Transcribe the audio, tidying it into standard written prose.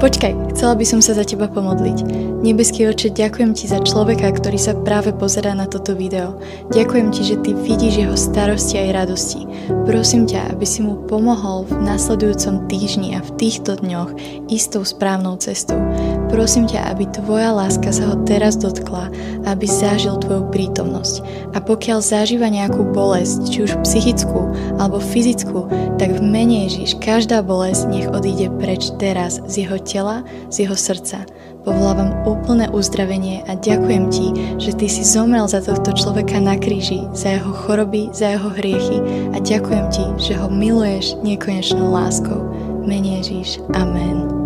Počkaj, chcela by som sa za teba pomodliť. Nebeský Otče, ďakujem ti za človeka, ktorý sa práve pozerá na toto video. Ďakujem ti, že ty vidíš jeho starosti aj radosti. Prosím ťa, aby si mu pomohol v nasledujúcom týždni a v týchto dňoch ísť tou správnou cestou. Prosím ťa, aby tvoja láska sa ho teraz dotkla, aby zažil tvoju prítomnosť. A pokiaľ zažíva nejakú bolesť, či už psychickú alebo fyzickú, tak v mene Ježiš každá bolesť nech odíde preč teraz z jeho tela, z jeho srdca. Povolávam úplné uzdravenie a ďakujem ti, že ty si zomrel za tohto človeka na kríži, za jeho choroby, za jeho hriechy a ďakujem ti, že ho miluješ nekonečnou láskou. Mene Ježiš. Amen.